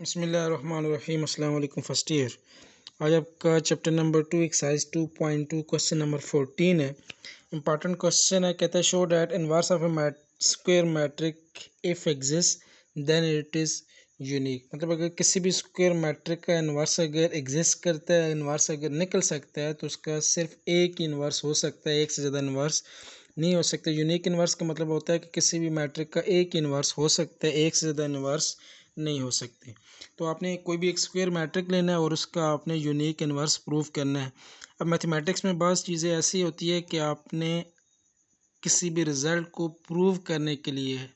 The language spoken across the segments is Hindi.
बिस्मिल्लाहिर्रहमानिर्रहीम। अस्सलाम वालेकुम फर्स्ट ईयर। आज आपका chapter number 2 exercise 2.2 question number 14 है। इंपॉर्टेंट क्वेश्चन है। कहता है show that inverse of a square matrix if exist then it is unique. मतलब अगर किसी भी स्क्वायर मैट्रिक का इनवर्स अगर एग्जिस्ट करता है, इनवर्स अगर निकल सकता है, तो उसका सिर्फ एक ही इनवर्स हो सकता है, एक से ज़्यादा इनवर्स नहीं हो सकता। यूनिक इनवर्स का मतलब होता है कि किसी भी मैट्रिक का एक ही इनवर्स हो सकता है, एक से ज़्यादा इनवर्स नहीं हो सकते। तो आपने कोई भी एक स्क्वायर मैट्रिक लेना है और उसका आपने यूनिक इनवर्स प्रूव करना है। अब मैथमेटिक्स में बहुत चीज़ें ऐसी होती है कि आपने किसी भी रिज़ल्ट को प्रूव करने के लिए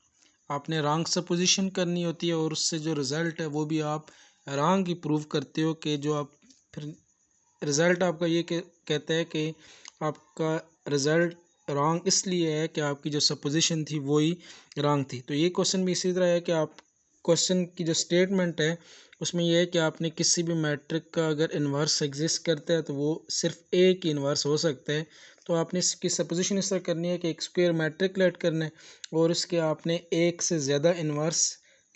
आपने रॉन्ग सपोजिशन करनी होती है और उससे जो रिज़ल्ट है वो भी आप रॉन्ग ही प्रूव करते हो कि जो आप फिर रिज़ल्ट आपका ये कहता है कि आपका रिज़ल्ट रॉन्ग इसलिए है कि आपकी जो सपोजिशन थी वो ही रॉन्ग थी। तो ये क्वेश्चन भी इसी तरह है कि आप क्वेश्चन की जो स्टेटमेंट है उसमें यह है कि आपने किसी भी मैट्रिक का अगर इन्वर्स एग्जिस्ट करता है तो वो सिर्फ एक ही इन्वर्स हो सकता है। तो आपने इसकी सपोजिशन इस तरह करनी है कि एक स्क्वायर मैट्रिक लेट करना है और उसके आपने एक से ज़्यादा इन्वर्स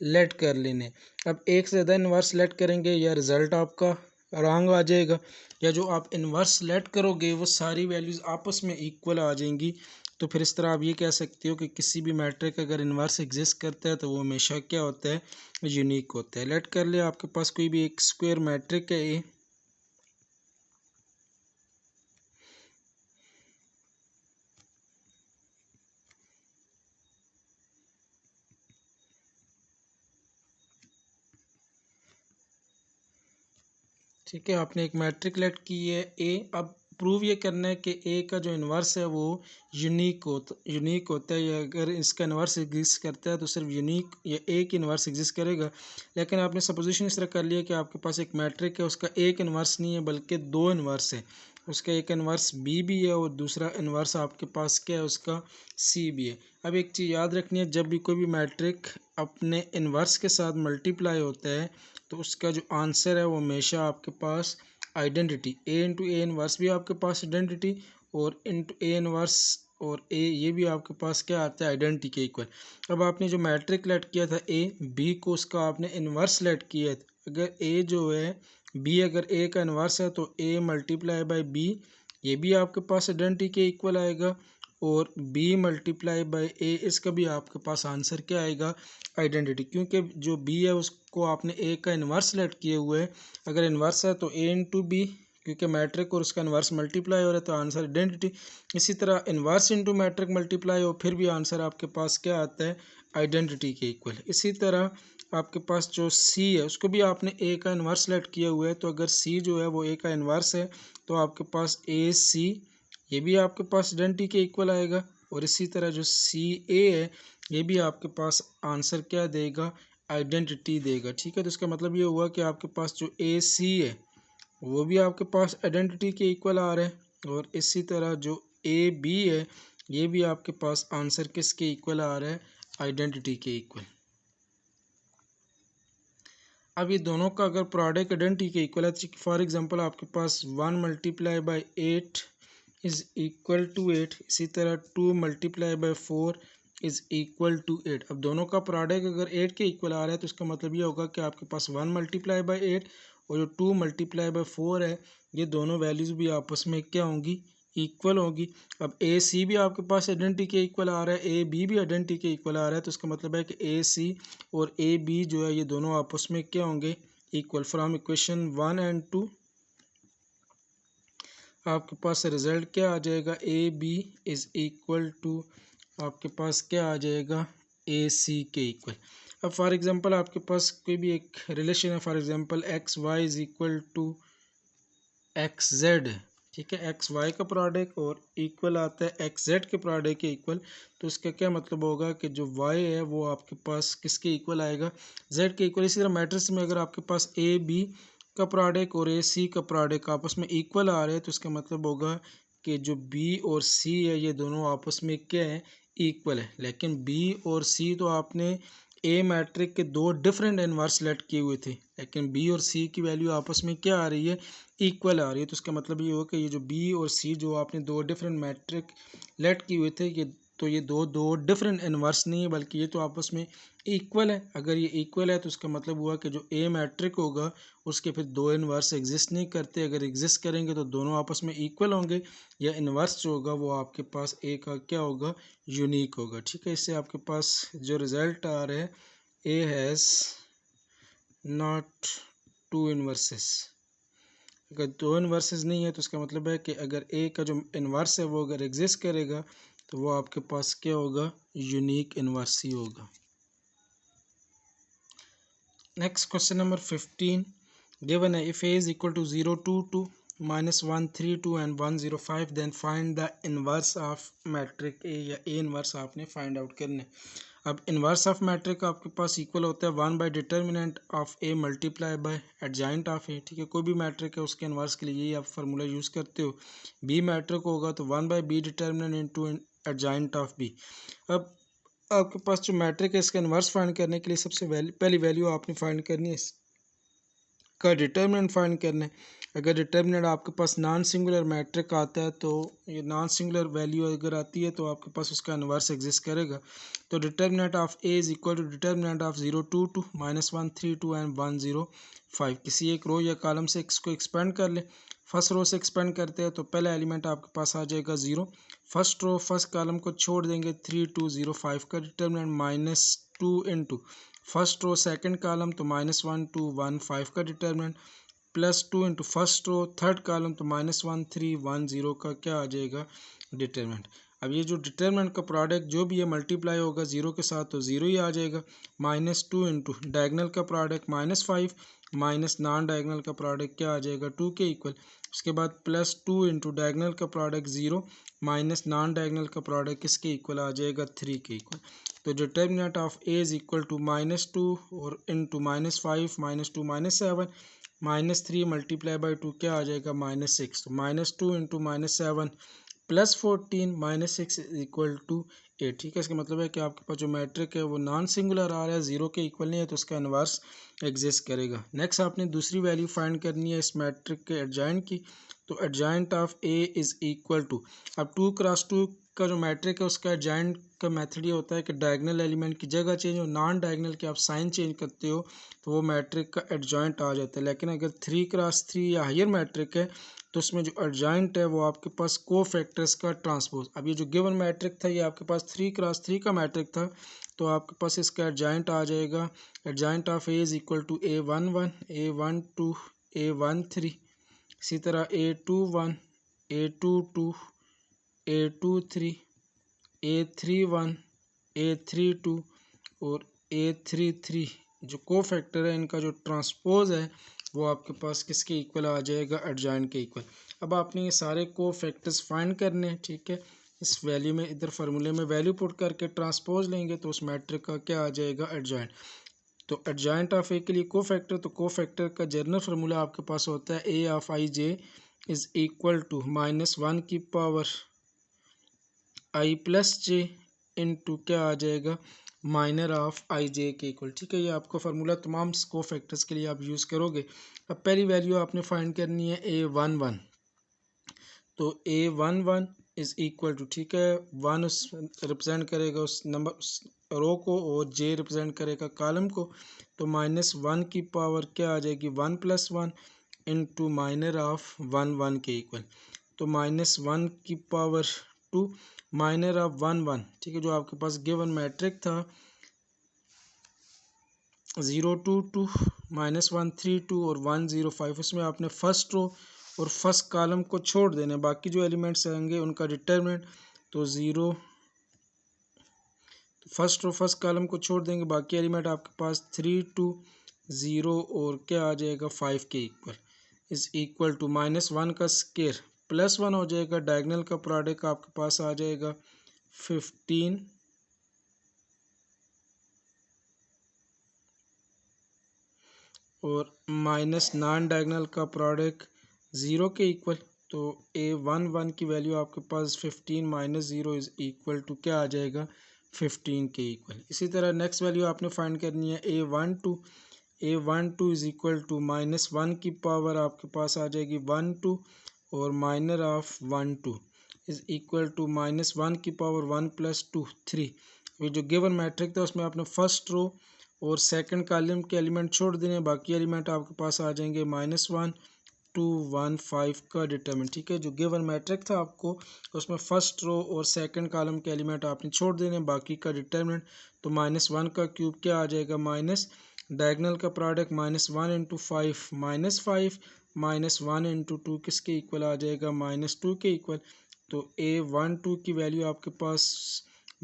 लेट कर लेने। अब एक से ज़्यादा इन्वर्स लेट करेंगे या रिज़ल्ट आपका रॉन्ग आ जाएगा, या जो आप इन्वर्स लेट करोगे वो सारी वैल्यूज़ आपस में इक्वल आ जाएंगी। तो फिर इस तरह आप ये कह सकते हो कि किसी भी मैट्रिक अगर इन्वर्स एग्जिस्ट करता है तो वो हमेशा क्या होता है, यूनिक होता है। लेट कर ले आपके पास कोई भी एक स्क्वायर मैट्रिक है ए, ठीक है। आपने एक मैट्रिक लेट की है ए। अब प्रूव ये करना है कि ए का जो इन्वर्स है वो यूनिक होता है, या अगर इसका इन्वर्स एग्जिस्ट करता है तो सिर्फ यूनिक या एक इन्वर्स एग्जिस्ट करेगा। लेकिन आपने सपोजिशन इस तरह कर लिया कि आपके पास एक मैट्रिक है, उसका एक इन्वर्स नहीं है बल्कि दो इन्वर्स है। उसका एक इन्वर्स बी भी है और दूसरा इन्वर्स आपके पास क्या है, उसका सी भी है। अब एक चीज़ याद रखनी है, जब भी कोई भी मैट्रिक अपने इन्वर्स के साथ मल्टीप्लाई होता है तो उसका जो आंसर है वो हमेशा आपके पास identity A into A inverse भी आपके पास आइडेंटिटी, और इंटू ए इनवर्स और ए ये भी आपके पास क्या आता है, आइडेंटिटी के इक्वल। अब आपने जो मैट्रिक लेट किया था ए बी को, उसका आपने इन्वर्स लेट किया है। अगर ए जो है बी अगर ए का इन्वर्स है तो ए मल्टीप्लाई बाई बी ये भी आपके पास आइडेंटिटी के इक्वल आएगा, और b मल्टीप्लाई बाई ए इसका भी आपके पास आंसर क्या आएगा, आइडेंटिटी। क्योंकि जो b है उसको आपने a का इन्वर्स लेट किए हुए है। अगर इन्वर्स है तो a इंटू बी, क्योंकि मैट्रिक और उसका इन्वर्स मल्टीप्लाई हो रहा है तो आंसर आइडेंटिटी। इसी तरह इन्वर्स इंटू मैट्रिक मल्टीप्लाई हो फिर भी आंसर आपके पास क्या आता है, आइडेंटिटी के इक्वल। इसी तरह आपके पास जो c है उसको भी आपने a का इन्वर्स लेट किया हुआ है, तो अगर c जो है वो a का इन्वर्स है तो आपके पास a c ये भी आपके पास आइडेंटिटी के इक्वल आएगा। और इसी तरह जो सी ए है ये भी आपके पास आंसर क्या देगा, आइडेंटिटी देगा। ठीक है, तो इसका मतलब ये हुआ कि आपके पास जो ए सी है वो भी आपके पास आइडेंटिटी के इक्वल आ रहा है, और इसी तरह जो ए बी है ये भी आपके पास आंसर किसके इक्वल आ रहा है, आइडेंटिटी के इक्वल। अब ये दोनों का अगर प्रोडक्ट आइडेंटिटी के इक्वल है, फॉर एग्जांपल आपके पास 1 multiply by 8 is equal to 8, इसी तरह 2 multiply by 4 is equal to 8। अब दोनों का प्रोडक्ट अगर 8 के इक्वल आ रहा है तो इसका मतलब ये होगा कि आपके पास 1 मल्टीप्लाई बाई 8 और जो 2 मल्टीप्लाई बाई 4 है ये दोनों वैल्यूज़ भी आपस में क्या होंगी, इक्वल होगी। अब ए सी भी आपके पास आइडेंटिटी के इक्वल आ रहा है, ए बी भी आइडेंटिटी के इक्वल आ रहा है, तो इसका मतलब है कि ए सी और ए बी जो है ये दोनों आपस में क्या होंगे, इक्वल। फ्रॉम इक्वेशन 1 एंड 2 आपके पास रिजल्ट क्या आ जाएगा, A B is equal to आपके पास क्या आ जाएगा, ए सी के इक्वल। अब फॉर एग्जांपल आपके पास कोई भी एक रिलेशन है, for example X Y is equal to X Z है। ठीक है, एक्स वाई का प्रोडक्ट और इक्वल आता है एक्स जेड के प्रोडक्ट के इक्वल। तो इसका क्या मतलब होगा कि जो वाई है वो आपके पास किसके इक्वल आएगा, जेड के इक्वल। इसी तरह मैट्रिक्स में अगर आपके पास ए बी का प्रोडक्ट और ए सी का प्रोडक्ट आपस में इक्वल आ रहे हैं तो इसका मतलब होगा कि जो बी और सी है ये दोनों आपस में क्या है, इक्वल है। लेकिन बी और सी तो आपने ए मैट्रिक के दो डिफरेंट इन्वर्स लेट किए हुए थे, लेकिन बी और सी की वैल्यू आपस में क्या आ रही है, इक्वल आ रही है। तो इसका मतलब ये होगा कि ये जो बी और सी जो आपने दो डिफरेंट मैट्रिक लेट किए हुए थे ये तो ये दो डिफरेंट इन्वर्स नहीं है, बल्कि ये तो आपस में इक्वल है। अगर ये इक्वल है तो उसका मतलब हुआ कि जो ए मैट्रिक होगा उसके फिर दो इन्वर्स एग्जिस्ट नहीं करते। अगर एग्जिस्ट करेंगे तो दोनों आपस में इक्वल होंगे, या इन्वर्स जो होगा वो आपके पास ए का क्या होगा, यूनिक होगा। ठीक है, इससे आपके पास जो रिजल्ट आ रहा है, A has not to inverses. अगर दो इन्वर्सेस नहीं है तो इसका मतलब है कि अगर ए का जो इन्वर्स है वो अगर एग्जिस्ट करेगा तो वो आपके पास क्या होगा, यूनिक इन्वर्स ही होगा। नेक्स्ट क्वेश्चन नंबर 15 गिवन है if A is equal to 0 2 2 minus 1 3 2 and 1 0 5 then find the inverse of matrix A, या ए इन्वर्स आपने फाइंड आउट करना है। अब इन्वर्स ऑफ मैट्रिक आपके पास इक्वल होता है 1 by determinant of A multiply by adjoint of A. ठीक है, कोई भी मैट्रिक है उसके इन्वर्स के लिए यही आप फार्मूला यूज़ करते हो। बी मैट्रिक होगा तो 1 by B determinant into adjoint of B. अब आपके पास जो मैट्रिक है इसका इन्वर्स फाइंड करने के लिए सबसे पहली वैल्यू आपने फाइंड करनी है, इसका डिटर्मिनेंट फाइंड करना है। अगर डिटर्मिनेंट आपके पास नॉन सिंगुलर मैट्रिक आता है तो ये नॉन सिंगुलर वैल्यू अगर आती है तो आपके पास उसका इन्वर्स एग्जिस्ट करेगा। तो determinant of A is equal to determinant of 0 2 2 minus 1 3 2 and 1 0 5। किसी एक रो या कॉलम से इसको एक्सपेंड कर ले। फर्स्ट रो से एक्सपेंड करते हैं तो पहला एलिमेंट आपके पास आ जाएगा 0। फर्स्ट रो फर्स्ट कॉलम को छोड़ देंगे 3 2 0 5 का determinant minus 2 into first row second column तो माइनस 1 2 1 5 का determinant plus 2 into first row third column तो माइनस 1 3 1 0 का क्या आ जाएगा, डिटर्मिनेंट। अब ये जो डिटर्मिनेंट का प्रोडक्ट जो भी है मल्टीप्लाई होगा 0 के साथ तो 0 ही आ जाएगा। माइनस 2 इंटू डायगनल का product minus 5 minus non diagonal का प्रोडक्ट क्या आ जाएगा, 2 के इक्वल। उसके बाद प्लस 2 इंटू डायगनल का प्रोडक्ट 0 माइनस नॉन डायगनल का प्रोडक्ट किसके इक्वल आ जाएगा, 3 के इक्वल। तो determinant of A is equal to -2 और इंटू -5 -2 -7 -3 मल्टीप्लाई बाई 2 क्या आ जाएगा, -6। तो -2 into -7 plus 14 -6 is equal to 8। ठीक है, इसका मतलब है कि आपके पास जो मैट्रिक है वो नॉन सिंगुलर आ रहा है, 0 के इक्वल नहीं है, तो उसका इन्वर्स एग्जिस्ट करेगा। नेक्स्ट आपने दूसरी वैल्यू फाइंड करनी है इस मैट्रिक के एडजाइंट की। तो adjoint of A is equal to, अब 2 क्रॉस 2 का जो मैट्रिक है उसका एडजाइंट का मेथड ये होता है कि डायगनल एलिमेंट की जगह चेंज हो, नॉन डायगनल के आप साइन चेंज करते हो तो वो मैट्रिक का एडजाइंट आ जाता है। लेकिन अगर 3 क्रॉस 3 या हायर मैट्रिक है तो उसमें जो एडजाइंट है वो आपके पास को फैक्टर्स का ट्रांसपोज। अब ये जो गिवन मैट्रिक था ये आपके पास 3 क्रॉस 3 का मैट्रिक था, तो आपके पास इसका एडजाइंट आ जाएगा, adjoint of A is equal to A11 A12 A13, इसी तरह A21 A22 A23 A31 A32 और A33। जो को फैक्टर है इनका जो ट्रांसपोज है वो आपके पास किसके इक्वल आ जाएगा, एडजाइंट के इक्वल। अब आपने ये सारे को फैक्टर्स फाइंड करने हैं। ठीक है, इस वैल्यू में इधर फार्मूले में वैल्यू पुट करके ट्रांसपोज लेंगे तो उस मैट्रिक का क्या आ जाएगा, एडजाइंट। तो एडजाइंट ऑफ ए के लिए को फैक्टर, तो को फैक्टर का जनरल फार्मूला आपके पास होता है A of I J is equal to -1 की power I plus J into क्या आ जाएगा, माइनर ऑफ आई जे के इक्वल। ठीक है, ये आपको फार्मूला तमाम को फैक्टर्स के लिए आप यूज़ करोगे। अब पहली वैल्यू आपने फाइंड करनी है A11। तो A11 इज इक्वल टू, ठीक है, 1 उस रिप्रेजेंट करेगा उस नंबर उस रो को और जे रिप्रेजेंट करेगा कॉलम को। तो -1 की पावर क्या आ जाएगी, 1 + 1 इंटू माइनर ऑफ 1 1 के इक्वल। तो -1 की पावर 2 माइनर ऑफ 1 1। ठीक है, जो आपके पास गिवन मैट्रिक था 0 2 2 -1 3 2 और 1 0 5, उसमें आपने फर्स्ट रो और फर्स्ट कॉलम को छोड़ देना है, बाकी जो एलिमेंट्स आएंगे उनका डिटरमिनेंट। तो 0 फर्स्ट रो फर्स्ट कॉलम को छोड़ देंगे, बाकी एलिमेंट आपके पास 3 2 0 और क्या आ जाएगा, 5 के इक्वल इज इक्वल टू -1 का स्केयर +1 हो जाएगा, डायगनल का प्रोडक्ट आपके पास आ जाएगा 15 और माइनस नॉन डायगनल का प्रोडक्ट 0 के इक्वल। तो A11 की वैल्यू आपके पास 15 - 0 इज इक्वल टू क्या आ जाएगा, 15 के इक्वल। इसी तरह नेक्स्ट वैल्यू आपने फाइंड करनी है A12 इज इक्वल टू -1 की पावर आपके पास आ जाएगी 1 2 और minor of 1 2 is equal to -1 की पावर 1 + 2 3। ये जो गिवन मैट्रिक था उसमें आपने फर्स्ट रो और सेकंड कॉलम के एलिमेंट छोड़ देने, बाकी एलिमेंट आपके पास आ जाएंगे -1 2 1 5 का डिटरमिनेंट। ठीक है, जो गिवन मैट्रिक था आपको उसमें फर्स्ट रो और सेकंड कॉलम के एलिमेंट आपने छोड़ देने, बाकी का डिटरमिनेंट। तो -1 का क्यूब क्या आ जाएगा, माइनस डायगनल का प्रोडक्ट -1 × 5 -5 -1 × 2 किसके इक्वल आ जाएगा, -2 के इक्वल। तो A12 की वैल्यू आपके पास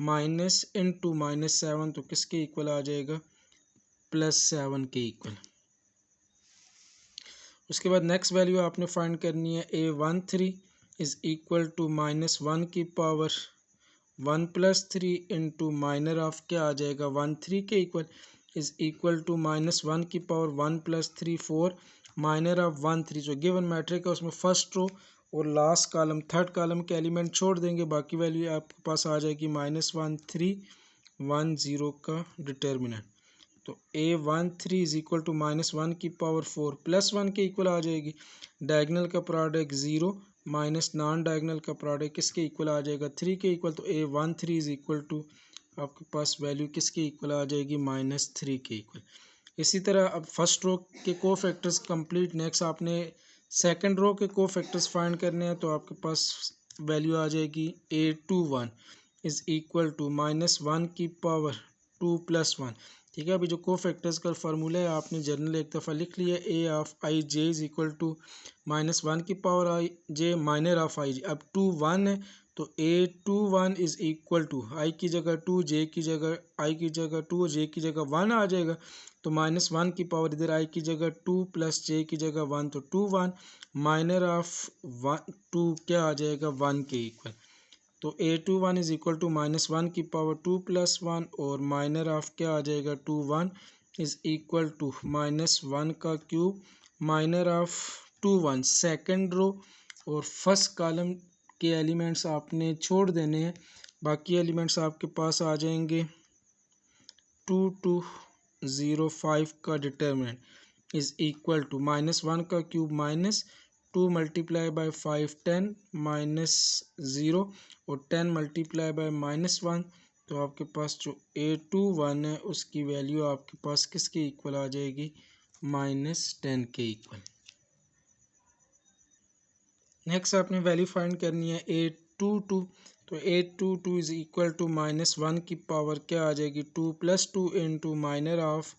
माइनस इंटू -7 तो किसके इक्वल आ जाएगा, +7 के इक्वल। उसके बाद नेक्स्ट वैल्यू आपने फाइंड करनी है A13 इज़ इक्वल टू -1 की पावर 1 + 3 इंटू माइनर ऑफ क्या आ जाएगा 13 के इक्वल इज़ इक्वल टू -1 की पावर 1 + 3 4 माइनर ऑफ 13। जो गिवन मैट्रिक है उसमें फर्स्ट रो और लास्ट कॉलम थर्ड कॉलम के एलिमेंट छोड़ देंगे, बाकी वैल्यू आपके पास आ जाएगी -1 3 1 0 का डिटर्मिनेंट। तो A13 इज इक्वल टू -1 की पावर 4 +1 के इक्वल आ जाएगी। डायगनल का प्रोडक्ट 0 माइनस नॉन डायगनल का प्रोडक्ट किसके इक्वल आ जाएगा, 3 के इक्वल। तो A13 इज इक्वल टू आपके पास वैल्यू किसके इक्वल आ जाएगी, -3 के इक्वल। इसी तरह अब फर्स्ट रो के कोफैक्टर्स कंप्लीट। नेक्स्ट आपने सेकंड रो के कोफैक्टर्स फाइंड करने हैं, तो आपके पास वैल्यू आ जाएगी A21 इज इक्वल टू -1 की पावर 2 + 1। ठीक है, अभी जो कोफैक्टर्स का फार्मूला है आपने जनरल एक दफ़ा लिख लिया, A(i)j इज इक्वल टू -1 की power i(j) minor of i(j). अब 2 1 है तो A21 is equal to i की जगह 2 j की जगह i की जगह 2 j की जगह 1 आ जाएगा। तो -1 की पावर इधर i की जगह 2 + j की जगह 1 तो 2 1 माइनर ऑफ 2 क्या आ जाएगा 1 के इक्वल। तो A21 इज इक्वल टू -1 की पावर 2 + 1 और माइनर ऑफ क्या आ जाएगा 2 1 इज इक्वल टू -1 का cube minor of 2 1। Second row और फर्स्ट कॉलम के एलिमेंट्स आपने छोड़ देने हैं, बाकी एलिमेंट्स आपके पास आ जाएंगे 2 2 0 5 का डिटर्मिनेंट इज इक्वल टू -1 का क्यूब -2 × 5 10 -0 और 10 × -1। तो आपके पास जो A21 है उसकी वैल्यू आपके पास किसके इक्वल आ जाएगी, -10 के इक्वल। नेक्स्ट आपने वैल्यू फाइंड करनी है A22। तो A22 इज इक्वल टू -1 की पावर क्या आ जाएगी 2 + 2 into minor of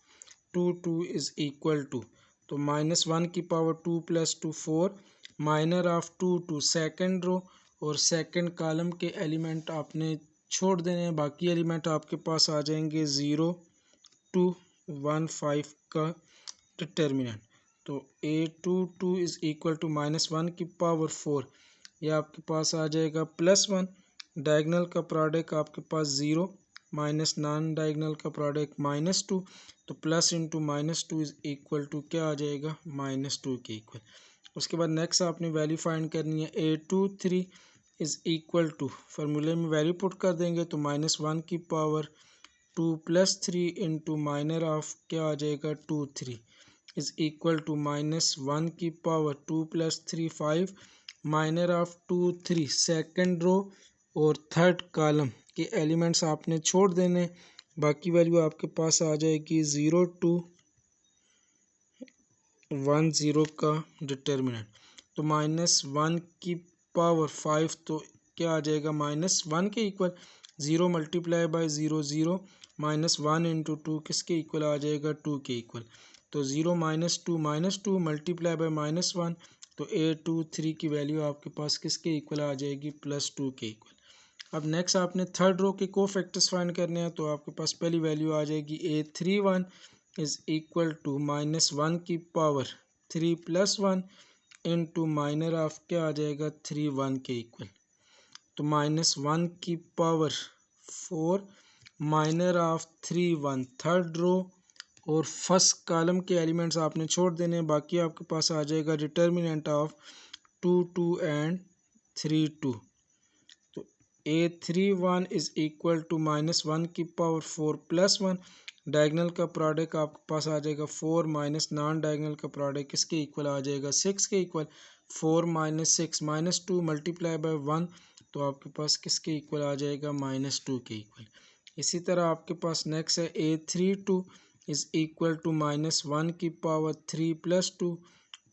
2 2 is equal to. तो -1 की power 2 + 2 4 minor of 2 2। Second row और सेकंड कॉलम के एलिमेंट आपने छोड़ देने हैं, बाकी एलिमेंट आपके पास आ जाएंगे 0 2 1 5 का डिटर्मिनेंट। तो A22 इज इक्वल टू -1 की पावर 4, यह आपके पास आ जाएगा +1। डायगनल का प्रोडक्ट आपके पास 0 माइनस नॉन डायगनल का प्रोडक्ट -2। तो plus into -2 is equal to क्या आ जाएगा, -2 के इक्वल। उसके बाद नेक्स्ट आपने वैल्यू फाइंड करनी है A23 इज इक्वल टू, फार्मूले में वैल्यू पुट कर देंगे तो -1 की पावर 2 + 3 इंटू माइनर ऑफ क्या आ जाएगा 2 3 इज इक्वल टू -1 की power 2 + 3 5 minor of 2 3। Second row और थर्ड कॉलम के एलिमेंट्स आपने छोड़ देने, बाकी वैल्यू आपके पास आ जाएगी 0 2 1 0 का डिटर्मिनेंट। तो -1 की पावर 5 तो क्या आ जाएगा, -1 के इक्वल। 0 × 0 0 -1 × 2 किसके इक्वल आ जाएगा, 2 के इक्वल। तो 0 -2 -2 × -1 तो A23 की वैल्यू आपके पास किसके इक्वल आ जाएगी, +2 के इक्वल। अब नेक्स्ट आपने थर्ड रो के कोफैक्टर्स फाइंड करने हैं, तो आपके पास पहली वैल्यू आ जाएगी A31 इज इक्वल टू -1 की पावर 3 + 1 इंटू माइनर ऑफ क्या आ जाएगा 3 1 के इक्वल। तो -1 की power 4 minor of 3 1। Third row और फर्स्ट कॉलम के एलिमेंट्स आपने छोड़ देने, बाकी आपके पास आ जाएगा डिटर्मिनेंट ऑफ 2 2 एंड 3 2। तो A31 इज इक्वल टू -1 की पावर 4 + 1। डायगनल का प्रोडक्ट आपके पास आ जाएगा 4 माइनस नॉन डायगनल का प्रोडक्ट किसके इक्वल आ जाएगा, 6 के इक्वल। 4 - 6 -2 × 1 तो आपके पास किसके इक्वल आ जाएगा, -2 के इक्वल। इसी तरह आपके पास नेक्स्ट है A32 इज़ इक्वल टू -1 की पावर 3 + 2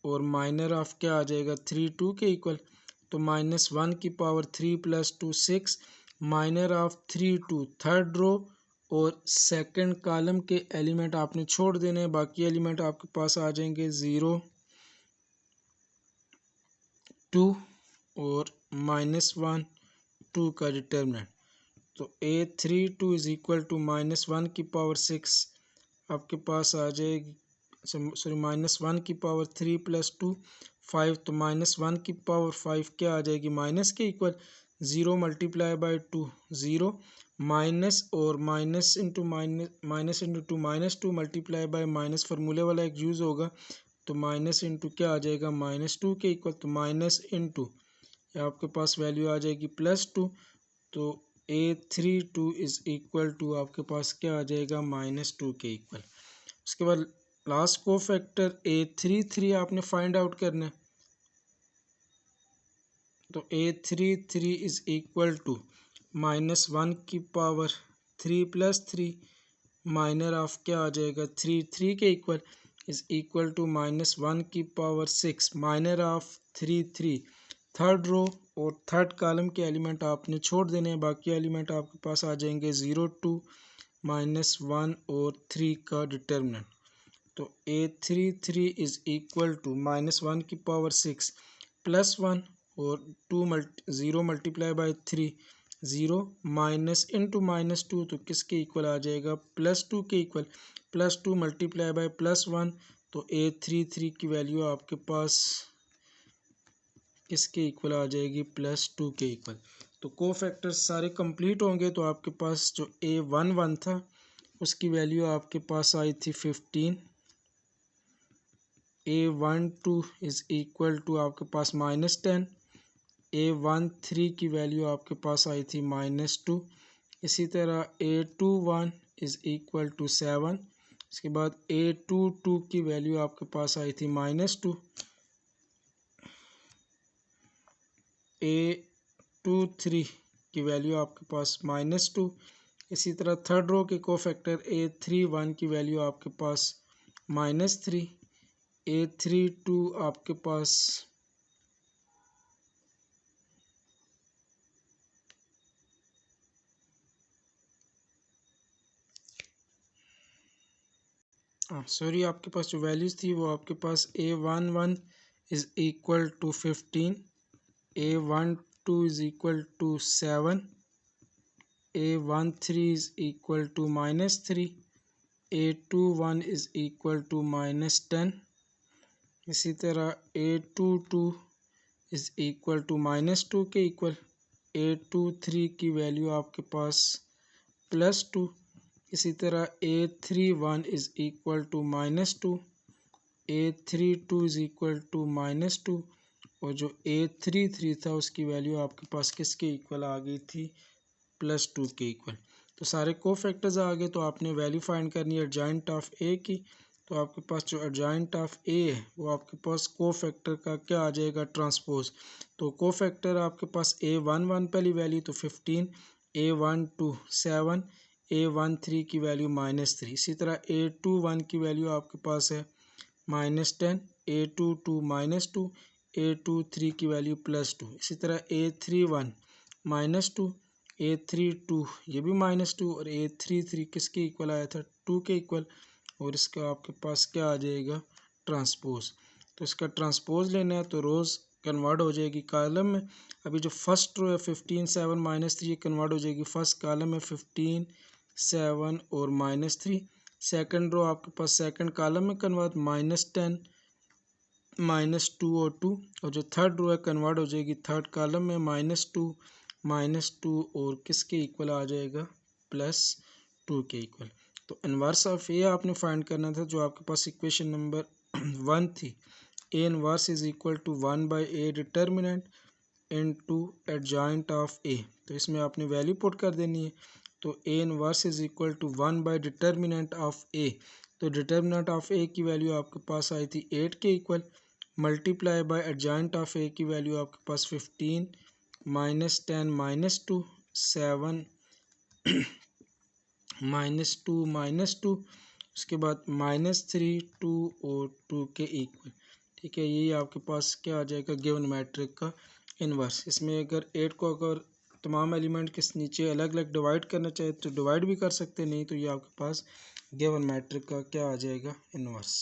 और माइनर ऑफ क्या आ जाएगा 32 के इक्वल। तो -1 की power 3 + 2 6, minor of 32 third row और सेकंड कॉलम के एलिमेंट आपने छोड़ देने हैं, बाकी एलिमेंट आपके पास आ जाएंगे 0 2 और -1 2 का डिटर्मिनेंट। तो A32 इज़ इक्वल टू -1 की पावर 6 आपके पास आ जाएगी, सॉरी -1 की पावर 3 + 2 5, तो -1 की पावर 5 क्या आ जाएगी, माइनस के इक्वल। 0 × 2 0, माइनस और minus into minus, minus into two -2 multiply by minus फार्मूले वाला एक यूज़ होगा, तो माइनस इंटू क्या आ जाएगा, -2 के इक्वल। तो माइनस इंटू आपके पास वैल्यू आ जाएगी +2, तो A32 इज़ इक्वल टू आपके पास क्या आ जाएगा, -2 के इक्वल। उसके बाद लास्ट को फैक्टर A33 आपने फाइंड आउट करना है। तो A33 इज़ इक्वल टू -1 की पावर 3 + 3, माइनर ऑफ क्या आ जाएगा 3 के इक्वल, इज़ इक्वल टू -1 की power 6, minor of 3 third row और थर्ड कॉलम के एलिमेंट आपने छोड़ देने हैं, बाकी एलिमेंट आपके पास आ जाएंगे 0 2 -1 और 3 का डिटर्मिनेंट। तो A33 इज़ इक्वल टू -1 की पावर 6 +1 और 0 × 3 0, माइनस इंटू -2, तो किसके इक्वल आ जाएगा, +2 के इक्वल। +2 × +1, तो A33 की वैल्यू आपके पास किसके इक्वल आ जाएगी, +2 के इक्वल। तो को फैक्टर्स सारे कंप्लीट होंगे, तो आपके पास जो A11 था उसकी वैल्यू आपके पास आई थी 15। A12 इज़ इक्वल टू आपके पास -10। A13 की वैल्यू आपके पास आई थी -2। इसी तरह A21 इज़ इक्वल टू 7। इसके बाद A22 की वैल्यू आपके पास आई थी -2। A23 की वैल्यू आपके पास -2। इसी तरह थर्ड रो के कोफैक्टर A31 की वैल्यू आपके पास -3। A32 आपके पास सॉरी आपके पास जो वैल्यूज़ थी वो आपके पास A11 is equal to 15, A12 is equal to 7, A13 is equal to -3, A21 is equal to -10। इसी तरह A22 इज़ इक्वल टू -2 के इक्वल। A23 की वैल्यू आपके पास +2। इसी तरह A31 is equal to -2, A32 is equal to -2, और जो A33 था उसकी वैल्यू आपके पास किसके इक्वल आ गई थी, +2 के इक्वल। तो सारे को फैक्टर्स आ गए, तो आपने वैल्यू फाइंड करनी है एडजॉइंट ऑफ ए की। तो आपके पास जो एडजॉइंट ऑफ ए है वो आपके पास को फैक्टर का क्या आ जाएगा, ट्रांसपोज। तो को फैक्टर आपके पास A11 पहली वैल्यू तो 15, A12 7, A13 की वैल्यू -3। इसी तरह A21 की वैल्यू आपके पास है -10, A22 -2, A23 की वैल्यू +2। इसी तरह A31 -2, A32 ये भी -2, और A33 किसके इक्वल आया था, 2 के इक्वल। और इसका आपके पास क्या आ जाएगा, ट्रांसपोज। तो इसका ट्रांसपोज लेना है तो रोज़ कन्वर्ट हो जाएगी कॉलम में। अभी जो फर्स्ट रो है 15 7 -3 ये कन्वर्ट हो जाएगी फर्स्ट कॉलम में 15 7 और -3। सेकंड रो आपके पास सेकंड कॉलम में कन्वर्ट -10 -2 और 2, और जो थर्ड रो है कन्वर्ट हो जाएगी थर्ड कॉलम में -2 और किसके इक्वल आ जाएगा, +2 के इक्वल। तो इन्वर्स ऑफ ए आपने फाइंड करना था, जो आपके पास इक्वेशन नंबर 1 थी। A inverse is equal to 1/a determinant into adjoint of A. तो इसमें आपने वैल्यू पुट कर देनी है। तो A inverse is equal to 1 determinant of A. तो डिटर्मिनेंट ऑफ ए की वैल्यू आपके पास आई थी 8 के equal, multiply by adjoint of A की वैल्यू आपके पास 15 -10 -2 7 -2 उसके बाद -3 2 और 2 के इक्वल। ठीक है, यही आपके पास क्या आ जाएगा गिवन मैट्रिक का इन्वर्स। इसमें अगर 8 को अगर तमाम एलिमेंट के नीचे अलग अलग डिवाइड करना चाहे तो डिवाइड भी कर सकते, नहीं तो ये आपके पास गिवन मैट्रिक का क्या आ जाएगा इन्वर्स।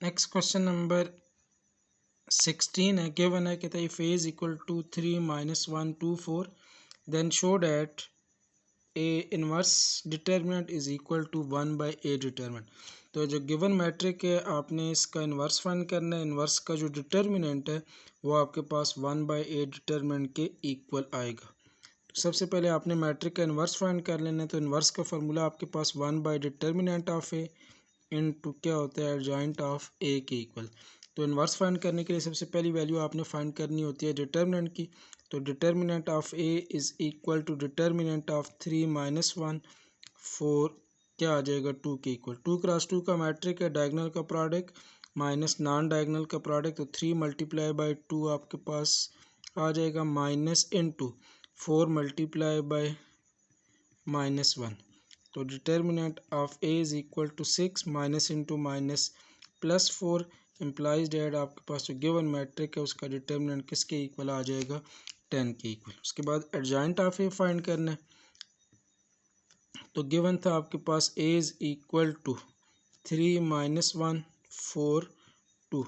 नेक्स्ट क्वेश्चन नंबर 16 है, गिवन है, कहता है if a is equal to 3 -1 2 4 then show that A inverse determinant is equal to 1 by A determinant. तो जो गिवन मैट्रिक है आपने इसका इन्वर्स फाइंड करना है। इन्वर्स का जो डिटर्मिनेंट है वो आपके पास 1 बाई ए डिटर्मिनेंट के इक्वल आएगा। तो सबसे पहले आपने मैट्रिक का इन्वर्स फाइंड कर लेना है। तो इन्वर्स का फार्मूला आपके पास 1 by determinant of A into क्या होता है एडजॉइंट ऑफ ए के इक्वल। तो इन्वर्स फाइंड करने के लिए सबसे पहली वैल्यू आपने फाइंड करनी होती है डिटर्मिनेंट की। तो determinant of A is equal to determinant of 3 -1 4 क्या आ जाएगा 2 के इक्वल। 2 क्रॉस 2 का मैट्रिक है, डायगनल का प्रोडक्ट माइनस नॉन डायगनल का प्रोडक्ट। तो 3 मल्टीप्लाई बाई 2 आपके पास आ जाएगा माइनस इनटू 4 मल्टीप्लाई बाई -1। तो determinant of A is equal to 6 minus into minus plus 4 implies that आपके पास जो गिवन मैट्रिक है उसका डिटर्मिनेंट किसके इक्वल आ जाएगा 10 के इक्वल। उसके बाद एडजॉइंट ऑफ ए फाइंड करना है। तो गिवन था आपके पास ए इज इक्वल टू 3 -1 4 2।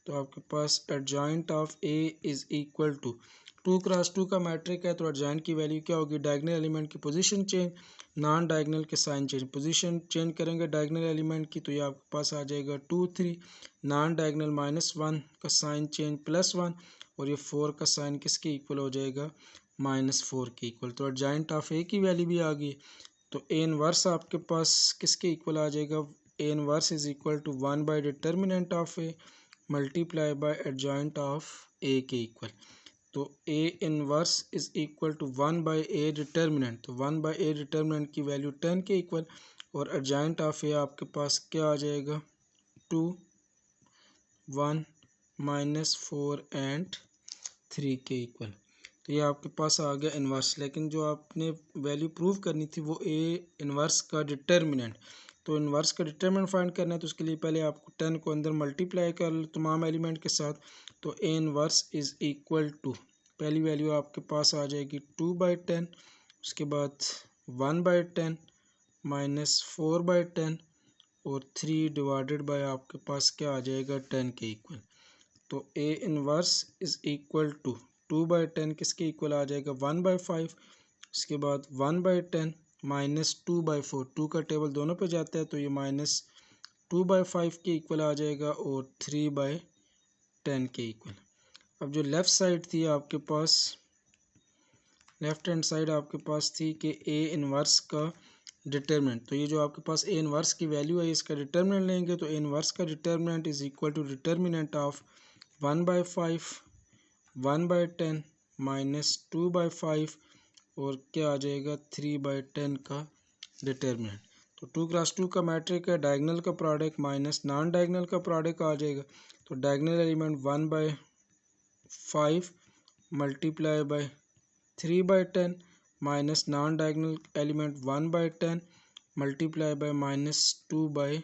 तो आपके पास adjoint of A is equal to 2 cross 2 का मैट्रिक है। तो एडजॉइंट की वैल्यू क्या होगी, डायगनल एलिमेंट की पोजीशन चेंज, नॉन डायगनल के साइन चेंज। पोजीशन चेंज करेंगे डायगनल एलिमेंट की तो ये आपके पास आ जाएगा 2 3, नॉन डायगनल -1 का साइन चेंज +1 और ये 4 का साइन किसके इक्वल हो जाएगा -4 के इक्वल। तो एडजॉइंट ऑफ ए की वैल्यू भी आ गई। तो ए इनवर्स आपके पास किसके इक्वल आ जाएगा, A inverse is equal to 1 by determinant of A multiply by adjoint of A के इक्वल। तो A inverse is equal to 1 by A determinant. तो 1 बाई ए डिटर्मिनेंट की वैल्यू 10 के इक्वल और एडजॉइंट ऑफ ए आपके पास क्या आ जाएगा 2 1 -4 एंड 3 के इक्वल। तो ये आपके पास आ गया इन्वर्स। लेकिन जो आपने वैल्यू प्रूव करनी थी वो ए इन्वर्स का डिटर्मिनेंट। तो इन्वर्स का डिटर्मिनेंट फाइंड करना है तो उसके लिए पहले आपको 10 को अंदर मल्टीप्लाई कर लो तमाम एलिमेंट के साथ। तो A inverse is equal to पहली वैल्यू आपके पास आ जाएगी 2 बाई 10, उसके बाद 1 बाई 10 -4 बाई 10 और 3 डिवाइडेड बाय आपके पास क्या आ जाएगा 10 के इक्वल। तो A inverse is equal to 2 by 10 किसके इक्वल आ जाएगा 1 बाई 5, उसके बाद 1 बाई 10 -2 बाई 4, 2 का टेबल दोनों पे जाता है तो ये -2 बाई 5 के इक्वल आ जाएगा और 3 बाई 10 के इक्वल। अब जो लेफ़्ट साइड थी आपके पास, लेफ़्ट हैंड साइड आपके पास थी कि ए इन्वर्स का डिटर्मिनेंट। तो ये जो आपके पास ए इन्वर्स की वैल्यू है इसका डिटर्मिनेंट लेंगे तो ए इन्वर्स का determinant is equal to determinant of 1 by 5 1 by 10 -2 by 5 और क्या आ जाएगा 3 बाई 10 का डिटर्मिनेंट। तो 2 क्रॉस 2 का मैट्रिक है, डायगनल का प्रोडक्ट माइनस नॉन डायगनल का प्रोडक्ट आ जाएगा। तो diagonal element 1 by 5 multiply by 3 by 10 minus non diagonal element 1 by 10 multiply by -2 by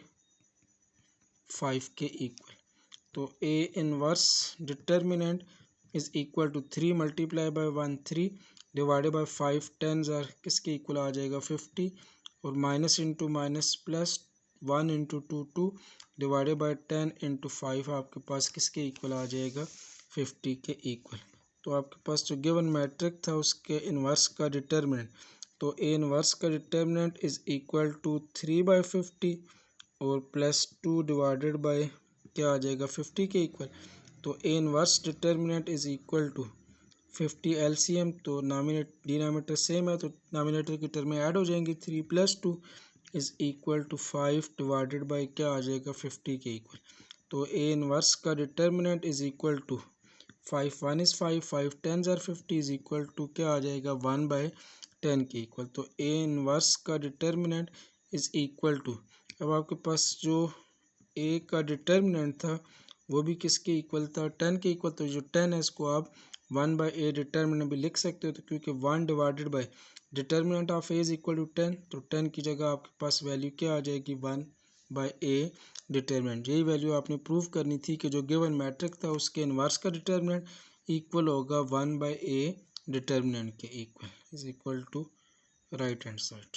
5 के इक्वल। तो A inverse determinant is equal to 3 multiply by 1 3 divided by 5 10 किसके इक्वल आ जाएगा 50 और minus into minus plus 1 into 2 2 divided by 10 into 5 आपके पास किसके इक्वल आ जाएगा 50 के इक्वल। तो आपके पास जो गिवन मैट्रिक था उसके इन्वर्स का डिटर्मिनेंट, तो ए इन्वर्स का determinant is equal to 3 by 50 और प्लस 2 डिवाइडेड बाई क्या आ जाएगा 50 के इक्वल। तो A inverse determinant is equal to 50 LCM, तो डिनोमिनेटर सेम है तो डिनोमिनेटर की टर्म में ऐड हो जाएंगी। 3 + 2 is equal to 5 divided by क्या आ जाएगा 50 के इक्वल। तो ए इन्वर्स का determinant is equal to 5 1 is 5 5 10 50 is equal to क्या आ जाएगा 1 बाई 10 के इक्वल। तो ए इन्वर्स का डिटर्मिनेंट इज इक्वल टू, अब आपके पास जो ए का डिटर्मिनेंट था वो भी किसके इक्वल था 10 के इक्वल। तो जो 10 है इसको आप 1/a डिटर्मिनेंट भी लिख सकते हो, तो क्योंकि 1 divided by determinant of A is equal to 10, तो 10 की जगह आपके पास वैल्यू क्या आ जाएगी 1/a डिटर्मिनेंट। यही वैल्यू आपने प्रूव करनी थी कि जो गिवन मैट्रिक था उसके इन्वर्स का डिटर्मिनेंट इक्वल होगा 1/a डिटर्मिनेंट के equal, is equal to right hand side.